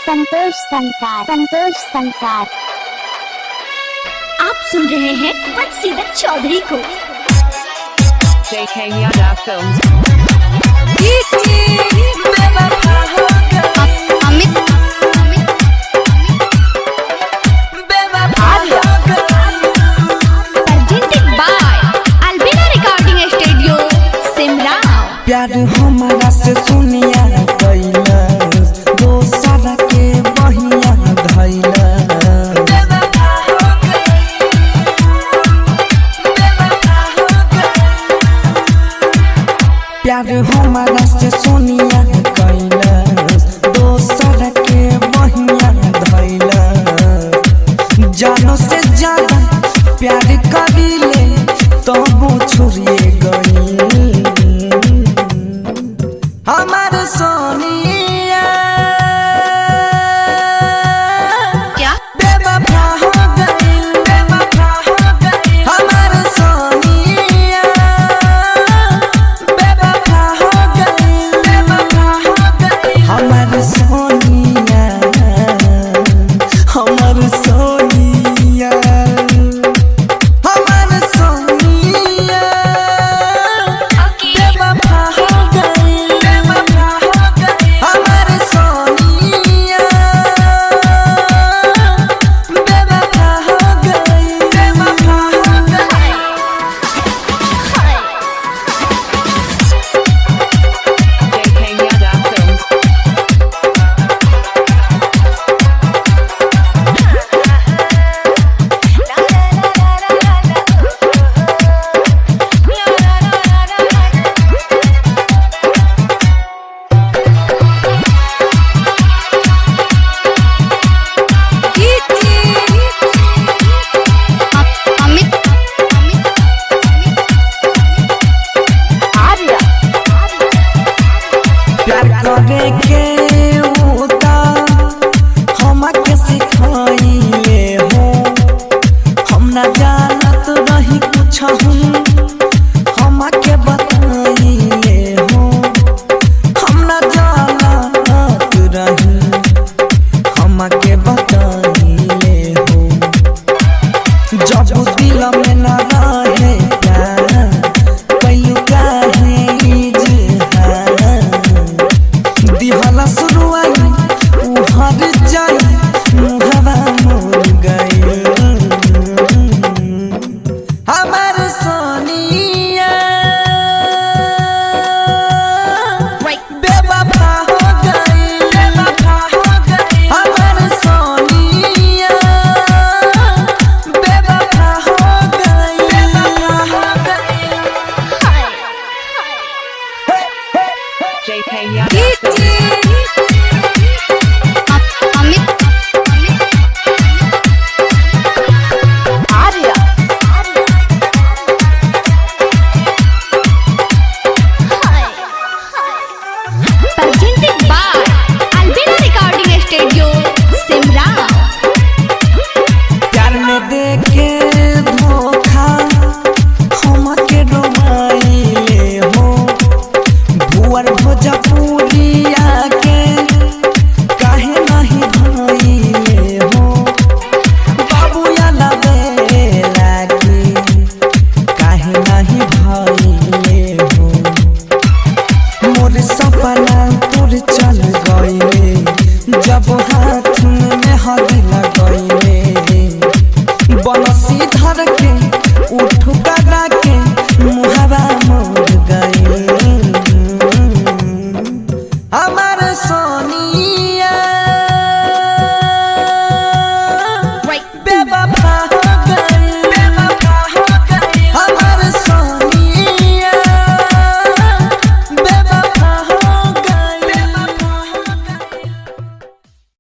संतोष संसार, संतोष संसार। आप सुन रहे हैं बदसीदत चौधरी को। JK Yadav Films। Amit presented by Albina Recording Studio, Simla। प्यार हमारा से सुनिया कैलस दोसर के बहिया धैलस। प्यार हमारा से सुनिया कैलस दोसर के बहिया धैलस। जानो से ज्यादा प्यार करीले तबो छोड़िए गई हमार सोनिया। क्या बेवफा हो गई, बेवफा हो गई हमार सोनिया। बेवफा हो गई, बेवफा हो गई हमार सोनिया, हमार सोनिया, हमार सोनिया। बेवफा हो गई, बेवफा हो गई हमार सोनिया। बेवफा हो गई, बेवफा हो गई। JK Yadav Films। अमित प्यार करे के होता हमके सिखाइले हो। हम ना जानत रही कुछ हमके बताइले हो। हम ना जानत रही हमके बताइले हो। जब दिल में ना रहे प्यार कइयो काहे इजहार। दिहला शुरुआई उ हर जाई मुहवा मोर गई हमार सोनिया। बेवफा हो गई, बेवफा हो गई हमार सोनिया। बेवफा हो गई, बेवफा हो गई। JK Yadav Films। Amit presented by Albina Recording Studio, Simla। प्यार में देके धोखा हमके रोमाइले हो। भुवर भोजपुरिया के काहे नहीं भइले हो। बाबू याला बेला के काहे नहीं भइले हो। मोर सपना तोर चल गइले जब हाथ में हदी लग